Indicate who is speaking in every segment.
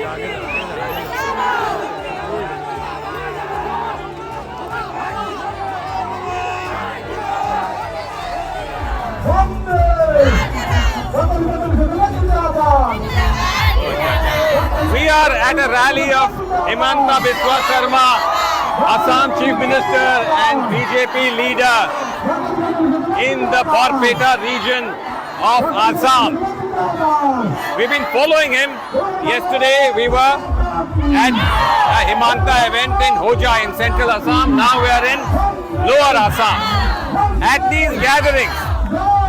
Speaker 1: We are at a rally of Himanta Biswa Sarma, Assam Chief Minister and BJP leader in the Barpeta region of Assam. We've been following him. Yesterday we were at a Himanta event in Hoja in central Assam. Now we are in lower Assam. At these gatherings,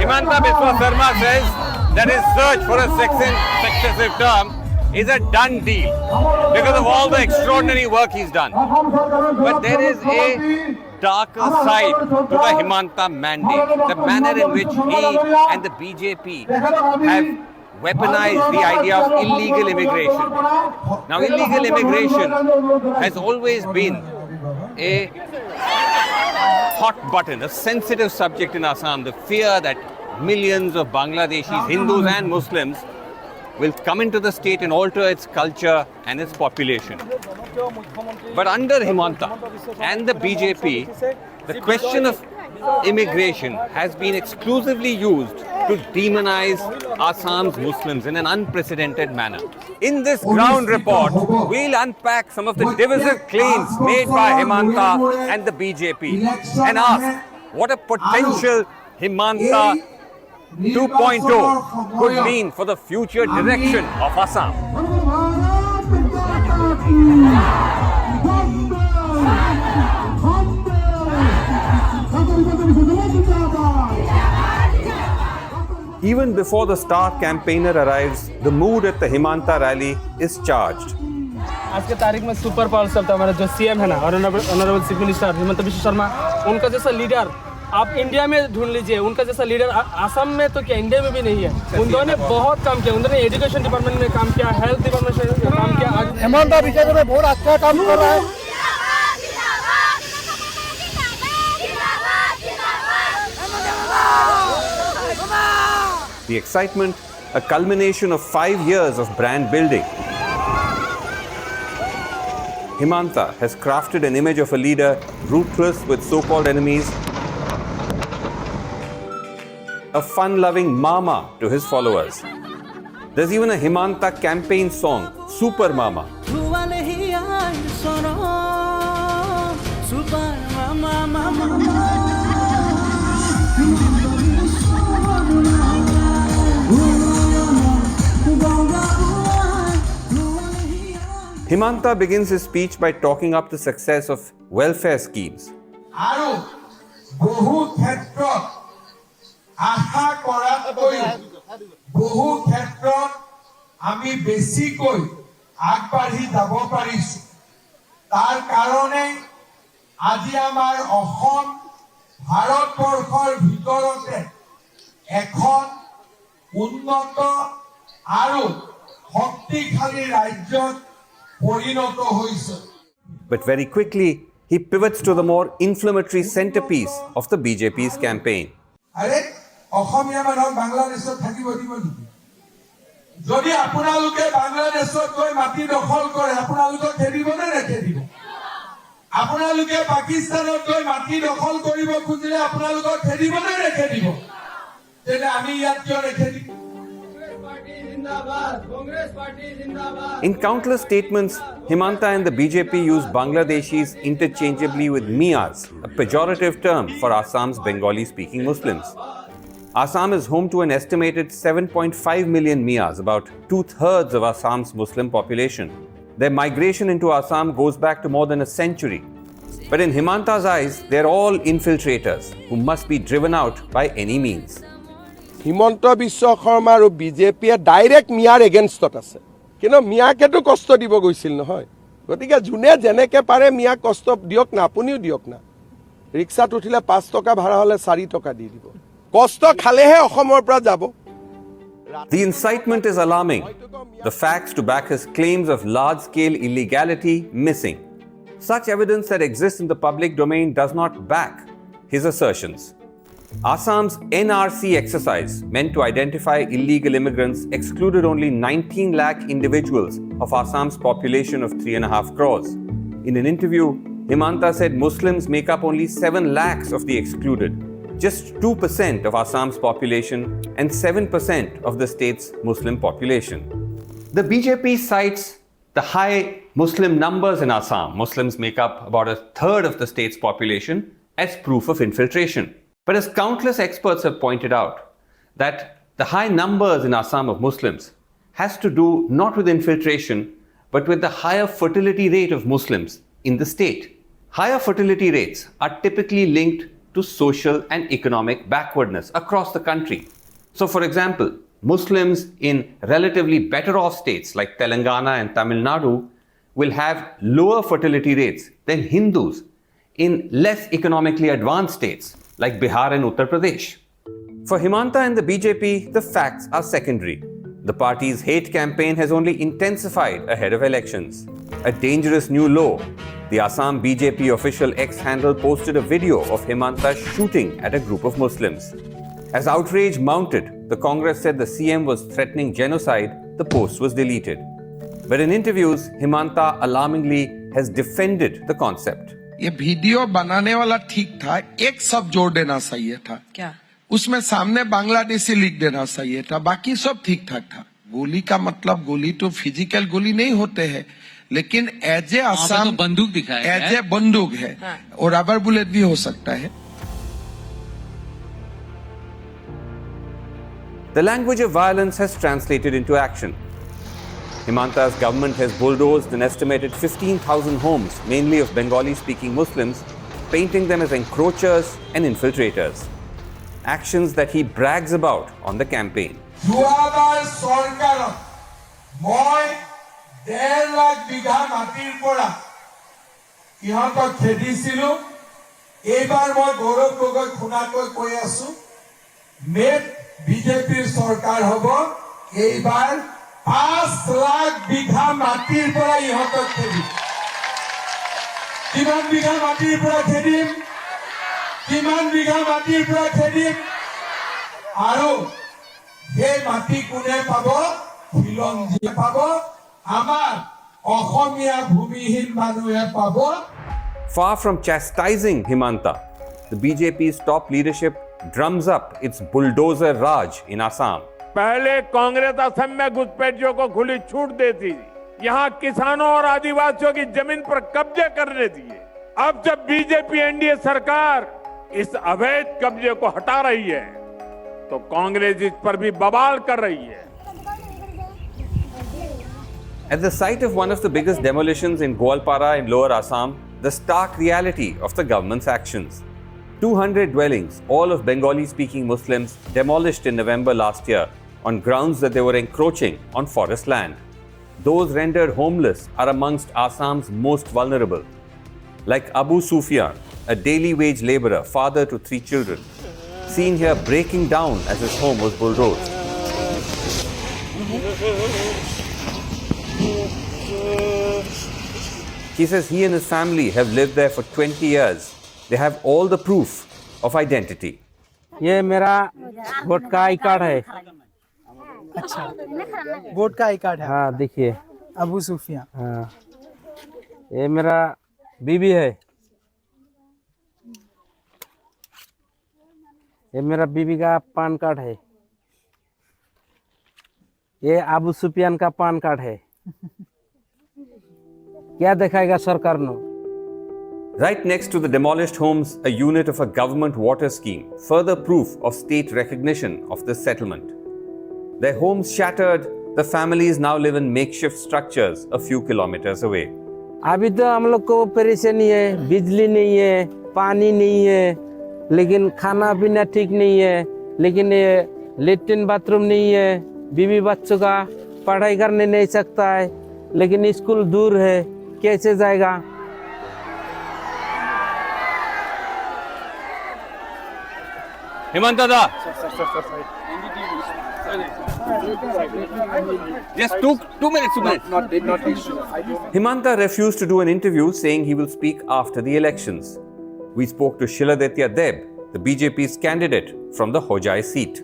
Speaker 1: Himanta Biswa Sarma says that his search for a successive term is a done deal because of all the extraordinary work he's done. But there is a darker side to the Himanta mandate, the manner in which he and the BJP have weaponized the idea of illegal immigration. Now, illegal immigration has always been a hot button, a sensitive subject in Assam, the fear that millions of Bangladeshis, Hindus and Muslims will come into the state and alter its culture and its population. But under Himanta and the BJP, the question of immigration has been exclusively used to demonize Assam's Muslims in an unprecedented manner. In this ground report, we'll unpack some of the divisive claims made by Himanta and the BJP and ask what a potential Himanta 2.0 could mean for the future direction of Assam. Even before the star campaigner arrives, the mood at the Himanta rally is charged.
Speaker 2: आज के तारीख में super power सब था हमारा जो CM है ना honourable chief minister Himanta Biswa Sharma उनका जैसा लीडर आप इंडिया में ढूंढ लीजिए उनका जैसा लीडर असम में तो क्या इंडिया में भी नहीं है उन्होंने बहुत काम किया उन्होंने एजुकेशन डिपार्टमेंट में काम किया हेल्थ डिपार्टमेंट में काम किया हिमंता बिस्वा में बहुत अच्छा काम कर रहा है
Speaker 1: The excitement, a culmination of 5 years of brand building. Himanta has crafted an image of a leader ruthless with so-called enemies, a fun-loving mama to his followers. There's even a Himanta campaign song, Super Mama. Himanta begins his speech by talking up the success of welfare schemes. But very quickly, he pivots to the more inflammatory centerpiece of the BJP's campaign. In countless statements, Himanta and the BJP use Bangladeshis interchangeably with Miyas, a pejorative term for Assam's Bengali-speaking Muslims. Assam is home to an estimated 7.5 million Miyas, about 2/3 of Assam's Muslim population. Their migration into Assam goes back to more than a century. But in Himanta's eyes, they're all infiltrators who must be driven out by any means.
Speaker 3: Himanta Biswa Sarma আৰু বিজেপিয়ে direct মিয়াৰ এগেইনষ্টত আছে কিন্তু মিয়াকেতো কষ্ট দিব গৈছিল নহয় গতিকে জুনে যেনেকে পাৰে মিয়াক কষ্ট দিয়ক না আপুনিও দিয়ক না ৰিক্সাত উঠিলে 5 টকা ভাড়া হলে 4 টকা দি দিব কষ্ট খালেহে অসমৰ পৰা যাব
Speaker 1: The incitement is alarming. The facts to back his claims of large-scale illegality missing. Such evidence that exists in the public domain does not back his assertions. Assam's NRC exercise, meant to identify illegal immigrants, excluded only 19 lakh individuals of Assam's population of 3.5 crores. In an interview, Himanta said Muslims make up only 7 lakhs of the excluded, just 2% of Assam's population and 7% of the state's Muslim population. The BJP cites the high Muslim numbers in Assam, Muslims make up about a third of the state's population, as proof of infiltration. But as countless experts have pointed out, that the high numbers in Assam of Muslims has to do not with infiltration, but with the higher fertility rate of Muslims in the state. Higher fertility rates are typically linked to social and economic backwardness across the country. So, for example, Muslims in relatively better off states like Telangana and Tamil Nadu will have lower fertility rates than Hindus in less economically advanced states like Bihar and Uttar Pradesh. For Himanta and the BJP, the facts are secondary. The party's hate campaign has only intensified ahead of elections. A dangerous new law. The Assam BJP official X handle posted a video of Himanta shooting at a group of Muslims. As outrage mounted, the Congress said the CM was threatening genocide. The post was deleted. But in interviews, Himanta alarmingly has defended the concept.
Speaker 3: ये video बनाने वाला ठीक था, एक शब्द जोड़ देना चाहिए था। क्या? उसमें सामने बांग्लादेशी लिख देना चाहिए था, बाकी सब ठीक ठाक था। गोली का मतलब गोली तो फिजिकल गोली नहीं होते हैं, लेकिन एज ए असम
Speaker 4: बंदूक दिखाया
Speaker 3: एज ए बंदूक है और रबर बुलेट भी हो सकता है।
Speaker 1: The language of violence has translated into action. Himanta's government has bulldozed an estimated 15,000 homes, mainly of Bengali-speaking Muslims, painting them as encroachers and infiltrators. Actions that he brags about on the campaign.
Speaker 5: যোৱাবাৰ চৰকাৰত মই 1.5 লাখ বিঘা মাটিৰ পৰা ইহঁতক খেদিছিলো। এইবাৰ মই গৌৰৱ গগৈ খুনাকৈ কৈ আছো, মেট বিজেপিৰ চৰকাৰ হ'ব। এইবাৰ 5 লাখ বিঘা মাটিৰ পৰা ইহঁতক খেদিম। কিমান বিঘা মাটিৰ পৰা খেদিম? কিমান বিঘা মাটিৰ পৰা খেদিম? আৰু এই মাটি কোনে পাব? খিলঞ্জীয়ে পাব, আমাৰ অসমীয়া ভূমিহীন মানুহে পাব।
Speaker 1: Far from chastising Himanta, the BJP's top leadership drums up its bulldozer Raj in Assam.
Speaker 6: पहले कांग्रेस असम में घुसपैठियों को खुली छूट देती थी, यहाँ किसानों और आदिवासियों की जमीन पर कब्जे करने दिए। अब जब बीजेपी एनडीए सरकार इस अवैध कब्जे को हटा रही है, तो कांग्रेस इस पर भी बवाल कर रही है।
Speaker 1: At the site of one of the biggest demolitions in Goalpara in Lower Assam, the stark reality of the government's actions. 200 dwellings, all of Bengali-speaking Muslims, demolished in November last year on grounds that they were encroaching on forest land. Those rendered homeless are amongst Assam's most vulnerable. Like Abu Sufyan, a daily wage labourer, father to 3 children, seen here breaking down as his home was bulldozed. He says he and his family have lived there for 20 years. They have all the proof of identity.
Speaker 2: ये मेरा vote का I card है।
Speaker 7: अच्छा, vote का I card है।
Speaker 2: हाँ देखिए,
Speaker 7: अबू सुफिया।
Speaker 2: हाँ, ये मेरा बीबी है। ये मेरा बीबी का पान कार्ड है। ये अबू सुफियान का पान कार्ड है। क्या दिखाएगा सरकार ने?
Speaker 1: Right next to the demolished homes, a unit of a government water scheme, further proof of state recognition of this settlement. Their homes shattered, the families now live in makeshift structures a few kilometers away.
Speaker 2: अभी तो हम लोग को परेशानी है, बिजली नहीं है, पानी नहीं है, लेकिन खाना पीना ठीक नहीं है, लेकिन ये लेट्रिन बाथरूम नहीं है, बीवी बच्चों का पढ़ाई करने नहीं सकता है, लेकिन स्कूल दूर है, कैसे जाएगा?
Speaker 1: Himanta da. Just two minutes.
Speaker 3: Not issue.
Speaker 1: Himanta refused to do an interview, saying he will speak after the elections. We spoke to Shiladetya Deb,
Speaker 4: the BJP's candidate from the Hojai seat.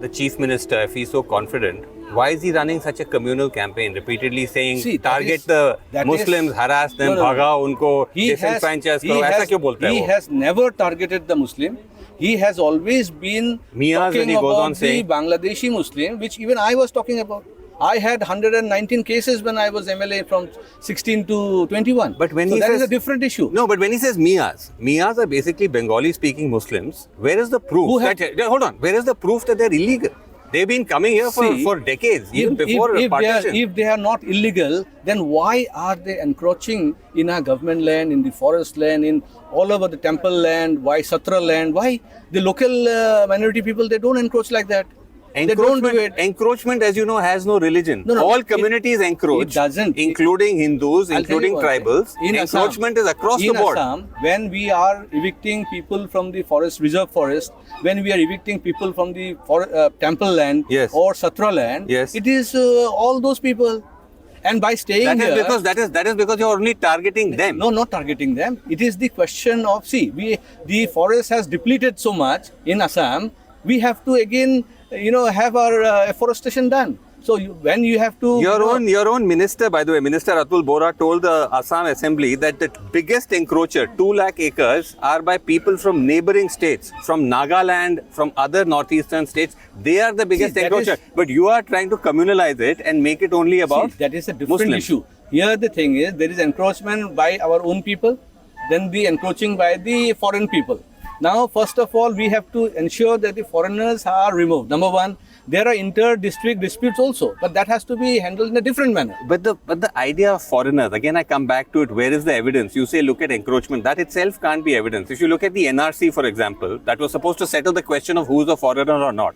Speaker 1: The Chief Minister, if he's so confident, why is he running such a communal campaign, repeatedly saying target the Muslims, harass them, bhagao unko, disenfranchise karo? ऐसा क्यों बोलता है वो?
Speaker 8: He has never targeted the Muslim. He has always been talking about the Bangladeshi Muslim, which even I was talking about. I had 119 cases when I was MLA from 16 to 21.
Speaker 1: But when
Speaker 8: that is a different issue.
Speaker 1: No, but when he says Miyas are basically Bengali-speaking Muslims. Where is the proof? Hold on. Where is the proof that they're illegal? They've been coming here for decades, even before partition.
Speaker 8: If they are not illegal, then why are they encroaching in our government land, in the forest land, in all over the temple land, why Satra land? Why the local minority people, they don't encroach like that? They don't do it.
Speaker 1: Encroachment, as you know, has no religion. All communities encroach.
Speaker 8: It doesn't.
Speaker 1: Including Hindus, including tribals. Encroachment is across the board.
Speaker 8: In Assam, when we are evicting people from the forest, reserve forest, when we are evicting people from the temple land or Satra land, it is all those people. And by staying here,
Speaker 1: that is because you're only targeting them.
Speaker 8: No, not targeting them. It is the question of the forest has depleted so much in Assam. We have to again, have our afforestation done. So when you have to...
Speaker 1: Your own minister, by the way, Minister Atul Bora told the Assam Assembly that the biggest encroacher, 2 lakh acres, are by people from neighboring states, from Nagaland, from other northeastern states. They are the biggest encroacher. But you are trying to communalize it and make it only about
Speaker 8: that is a different issue. Here the thing is, there is encroachment by our own people, then the encroaching by the foreign people. Now, first of all, we have to ensure that the foreigners are removed. Number one, there are inter-district disputes also, but that has to be handled in a different manner.
Speaker 1: But the idea of foreigners, again, I come back to it. Where is the evidence? You say, look at encroachment. That itself can't be evidence. If you look at the NRC, for example, that was supposed to settle the question of who's a foreigner or not.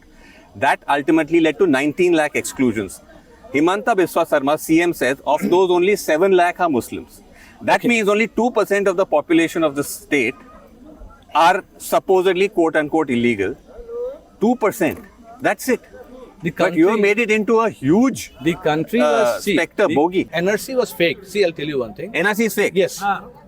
Speaker 1: That ultimately led to 19 lakh exclusions. Himanta Biswa Sarma, CM, says of those only 7 lakh are Muslims. That means only 2% of the population of the state are supposedly quote-unquote illegal. 2%. That's it. But you have made it into a huge spectre, bogey.
Speaker 8: NRC was fake. See, I'll tell you one thing.
Speaker 1: NRC is fake?
Speaker 8: Yes.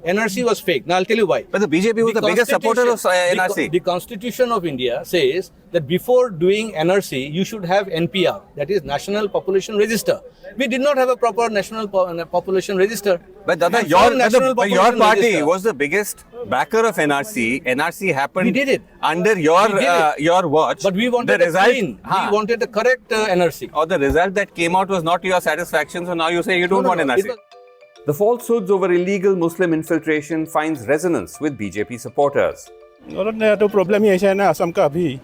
Speaker 8: NRC was fake. Now, I'll tell you why.
Speaker 1: But the BJP was the biggest supporter of NRC.
Speaker 8: The Constitution of India says that before doing NRC, you should have NPR, that is National Population Register. We did not have a proper National Population Register.
Speaker 1: But Dada, your party was the biggest backer of NRC. NRC happened.
Speaker 8: We did it.
Speaker 1: Under your watch.
Speaker 8: But we wanted a clean. We wanted a correct NRC.
Speaker 1: Or the result that came out was not to your satisfaction, so now you say you don't want NRC.
Speaker 4: The falsehoods over illegal Muslim infiltration finds resonance with BJP supporters.
Speaker 9: तो problem ही ऐसा है ना असम का अभी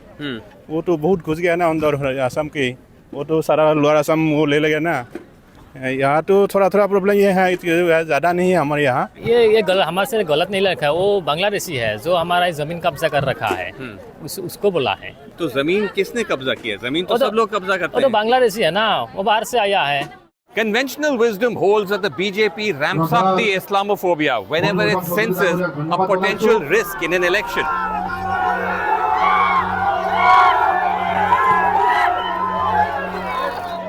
Speaker 9: वो तो बहुत घुस गया ना अंदर असम के वो तो सारा लोअर असम वो ले गया ना यहाँ तो थोड़ा प्रॉब्लम ये है ज़्यादा नहीं है हमारे यहाँ
Speaker 10: ये हमारे से गलत नहीं रखा है वो बांग्लादेशी है जो हमारा ज़मीन कब्जा कर रखा है उसको बोला है
Speaker 1: तो ज़मीन किसने कब्जा किया ज़मीन तो सब लोग कब्जा करते हैं
Speaker 10: तो बांग्लादेशी है ना वो बाहर से आया है
Speaker 1: Conventional wisdom holds that the BJP ramps up the Islamophobia whenever it senses a potential risk in an election.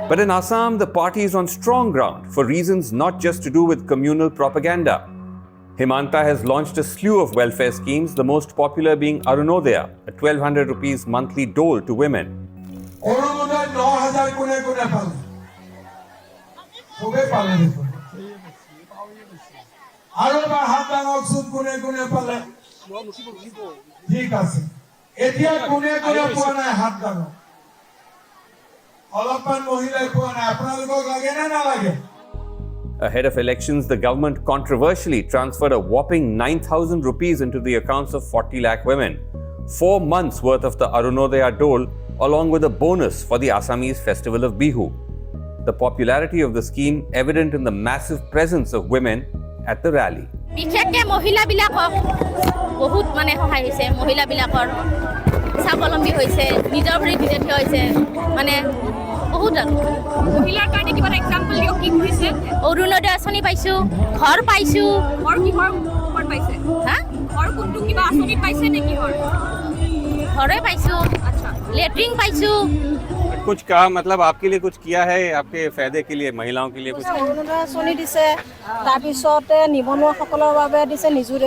Speaker 4: But in Assam, the party is on strong ground for reasons not just to do with communal propaganda. Himanta has launched a slew of welfare schemes, the most popular being Arunodaya, a 1,200 rupees monthly dole to women. Ahead of elections, the government controversially transferred a whopping 9,000 rupees into the accounts of 40 lakh women. 4 months worth of the Arunodaya dole, along with a bonus for the Assamese festival of Bihu. The popularity of the scheme evident in the massive presence of women at the rally.
Speaker 1: कुछ कहा मतलब आपके लिए कुछ किया है आपके फायदे के लिए महिलाओं के लिए कुछ
Speaker 11: सोनी दिसे तापिसते निबनुवा सकলৰ বাবে দিছে নিজুৰ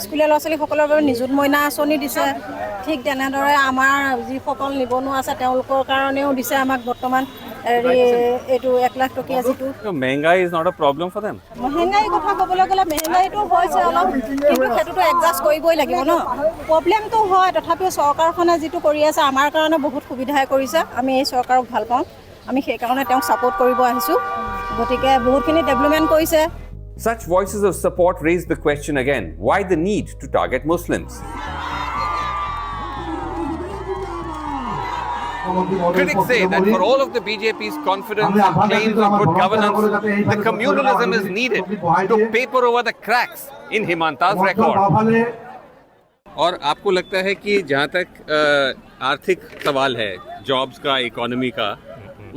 Speaker 11: স্কুলীয়া ল'ৰা ছোৱালী সকলৰ বাবে নিজুৰ মইনা সোনি দিছে ঠিক তেনেদৰে আমাৰ যিসকল নিবনুৱা আছে তেওঁলোকৰ কাৰণেও দিছে আমাক বৰ্তমান এইটো 1 লাখ টকীয়া যিটো
Speaker 4: Mehengai is not a problem for them.
Speaker 11: মেহেংগাই কথা ক'বলৈ গ'লে মেহেংগাইটো হৈছে অলপ, কিন্তু সেইটোতো এডজাষ্ট কৰিবই লাগিব ন। প্ৰব্লেমটো হয়, তথাপিও চৰকাৰখনে যিটো কৰি আছে আমাৰ কাৰণে বহুত সুবিধাই কৰিছে। আমি এই চৰকাৰক ভাল পাওঁ, আমি সেইকাৰণে তেওঁক ছাপোৰ্ট কৰিব আহিছোঁ। গতিকে বহুতখিনি ডেভেলপমেণ্ট কৰিছে।
Speaker 4: Such voices of support raise the question again, why the need to target Muslims? Critics say that for all of the BJP's confidence and claims of good governance, the communalism is needed to paper over the cracks in Himanta's record. और आपको लगता है कि जहाँ तक आर्थिक सवाल है, जॉब्स का, इकोनॉमी का,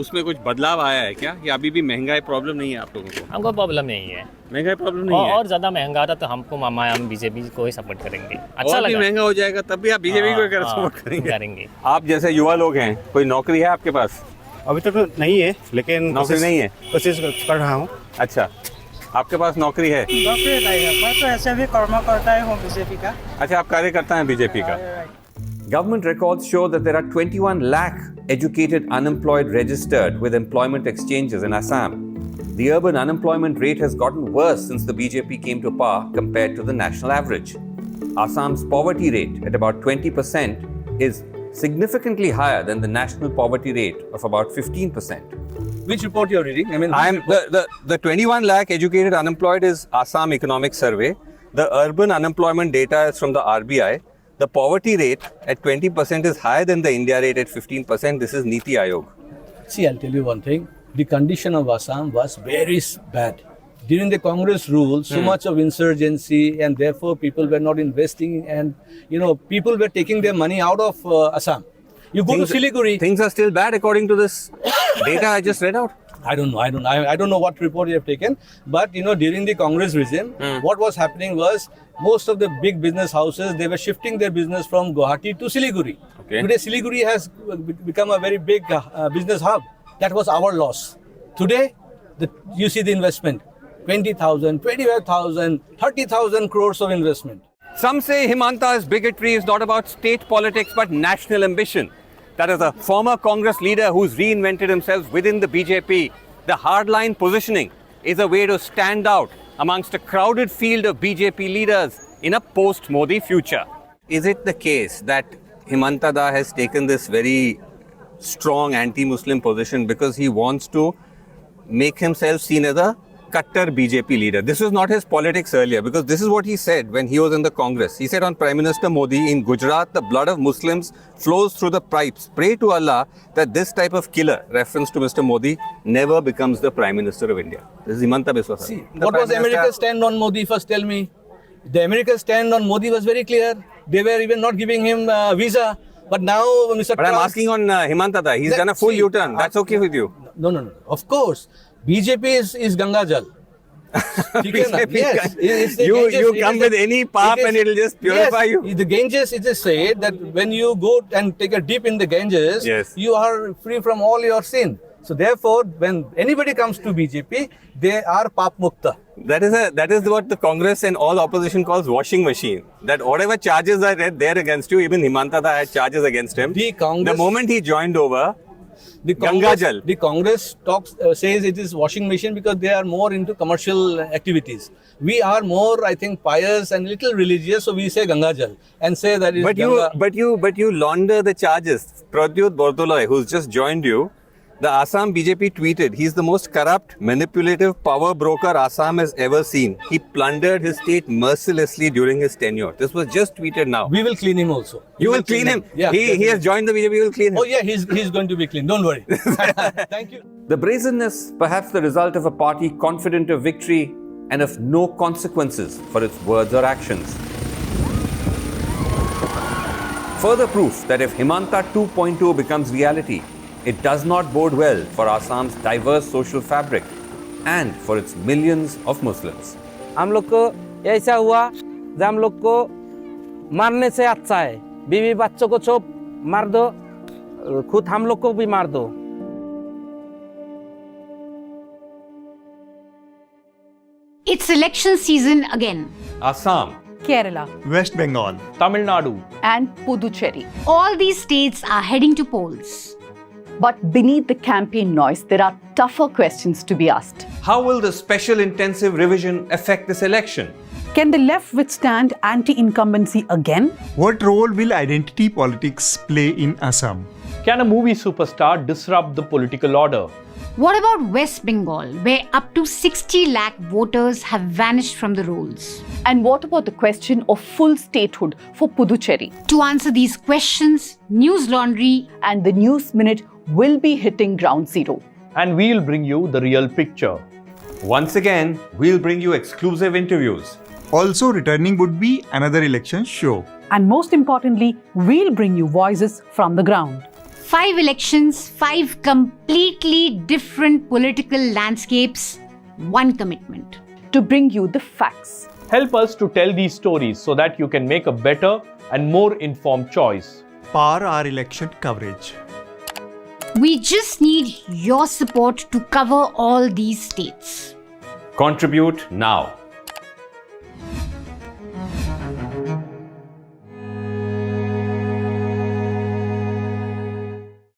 Speaker 4: उसमें कुछ बदलाव आया है क्या, या अभी भी महंगाई प्रॉब्लम नहीं है आप लोगों को?
Speaker 10: हमको प्रॉब्लम नहीं है,
Speaker 4: महंगाई प्रॉब्लम नहीं है।
Speaker 10: और ज़्यादा महंगा आता तो हमको हम बीजेपी को ही सपोर्ट करेंगे। अच्छा
Speaker 4: और भी
Speaker 10: लगा,
Speaker 4: महंगा हो जाएगा तब भी आप बीजेपी को सपोर्ट
Speaker 10: करेंगे।
Speaker 4: आप जैसे युवा लोग हैं, कोई नौकरी है आपके पास?
Speaker 9: अभी तक तो नहीं है, लेकिन
Speaker 4: नौकरी नहीं है,
Speaker 9: कोशिश कर रहा हूँ।
Speaker 4: अच्छा, आपके पास नौकरी है?
Speaker 7: नौकरी नहीं है, मैं तो ऐसे भी कर्म करता हूँ बीजेपी का।
Speaker 4: अच्छा, आप कार्यकर्ता हैं बीजेपी का। Government records show that there are 21 lakh educated unemployed registered with employment exchanges in Assam. The urban unemployment rate has gotten worse since the BJP came to power compared to the national average. Assam's poverty rate at about 20% is significantly higher than the national poverty rate of about 15%.
Speaker 8: Which report you're reading? I mean,
Speaker 4: The 21 lakh educated unemployed is Assam Economic Survey. The urban unemployment data is from the RBI. The poverty rate at 20% is higher than the India rate at 15%. This is Niti Aayog.
Speaker 8: see, I'll tell you one thing. The condition of Assam was very bad. During the Congress rule, so much of insurgency, and therefore people were not investing, and people were taking their money out of Assam. You go to Siliguri.
Speaker 4: Things are still bad according to this data I just read out.
Speaker 8: I don't know. I don't know what report you have taken, but during the Congress regime, what was happening was most of the big business houses, they were shifting their business from Guwahati to Siliguri.
Speaker 4: Okay.
Speaker 8: Today, Siliguri has become a very big business hub. That was our loss. Today, you see the investment: 20,000, 25,000, 30,000 crores of investment.
Speaker 4: Some say Himanta's bigotry is not about state politics but national ambition. That is a former Congress leader who's reinvented himself within the BJP. The hardline positioning is a way to stand out amongst a crowded field of BJP leaders in a post-Modi future. Is it the case that Himanta Da has taken this very strong anti-Muslim position because he wants to make himself seen as a Kattar BJP leader? This was not his politics earlier, because this is what he said when he was in the Congress. He said on Prime Minister Modi, in Gujarat, the blood of Muslims flows through the pipes. Pray to Allah that this type of killer, reference to Mr. Modi, never becomes the Prime Minister of India. This is Himanta Biswa Sarma.
Speaker 8: See, what was America's stand on Modi? First tell me. The America's stand on Modi was very clear. They were even not giving him visa. But now, Mr.
Speaker 4: But I'm asking on Himanta Da. He's done a full U-turn. That's okay with you?
Speaker 8: No. Of course. BJP is Ganga Jal. Yes.
Speaker 4: You come with any pap and it'll just purify you.
Speaker 8: The Ganges, it is said that when you go and take a dip in the Ganges, you are free from all your sin. So therefore, when anybody comes to BJP, they are pap mukta.
Speaker 4: That is what the Congress and all opposition calls washing machine. That whatever charges are there against you, even Himanta Da had charges against him. The moment he joined over,
Speaker 8: the Congress says it is washing machine because they are more into commercial activities. We are more, I think, pious and little religious, so we say Ganga Jal and say that is
Speaker 4: but you launder the charges. Pradyut Bordoloi, who's just joined you, the Assam BJP tweeted, he's the most corrupt, manipulative power broker Assam has ever seen. He plundered his state mercilessly during his tenure. This was just tweeted now.
Speaker 8: We will clean him also.
Speaker 4: You will clean him?
Speaker 8: Yeah.
Speaker 4: He has joined the BJP, you will clean him?
Speaker 8: Oh yeah, he's going to be clean. Don't worry. Thank you.
Speaker 4: The brazenness, perhaps the result of a party confident of victory and of no consequences for its words or actions. Further proof that if Himanta 2.0 becomes reality, it does not bode well for Assam's diverse social fabric and for its millions of Muslims.
Speaker 2: हम लोग को ऐसा हुआ कि हम लोग को मारने से अच्छा है, बीवी बच्चों को चुप मार दो, खुद हम लोग को भी मार दो.
Speaker 12: It's election season again.
Speaker 4: Assam,
Speaker 7: Kerala,
Speaker 12: West Bengal,
Speaker 13: Tamil Nadu,
Speaker 7: and Puducherry.
Speaker 11: All these states are heading to polls.
Speaker 7: But beneath the campaign noise, there are tougher questions to be asked.
Speaker 4: How will the special intensive revision affect this election?
Speaker 7: Can the left withstand anti-incumbency again?
Speaker 12: what role will identity politics play in Assam?
Speaker 13: can a movie superstar disrupt the political order?
Speaker 11: What about West Bengal, where up to 60 lakh voters have vanished from the rolls?
Speaker 7: And what about the question of full statehood for Puducherry?
Speaker 11: To answer these questions, News Laundry
Speaker 7: And the News Minute will be hitting ground zero.
Speaker 13: And we'll bring you the real picture.
Speaker 4: Once again, we'll bring you exclusive interviews.
Speaker 12: Also returning would be another election show.
Speaker 7: And most importantly, we'll bring you voices from the ground.
Speaker 11: 5 elections, 5 completely different political landscapes, 1 commitment.
Speaker 7: To bring you the facts.
Speaker 13: Help us to tell these stories so that you can make a better and more informed choice.
Speaker 12: Power our election coverage.
Speaker 11: We just need your support to cover all these states.
Speaker 4: Contribute now.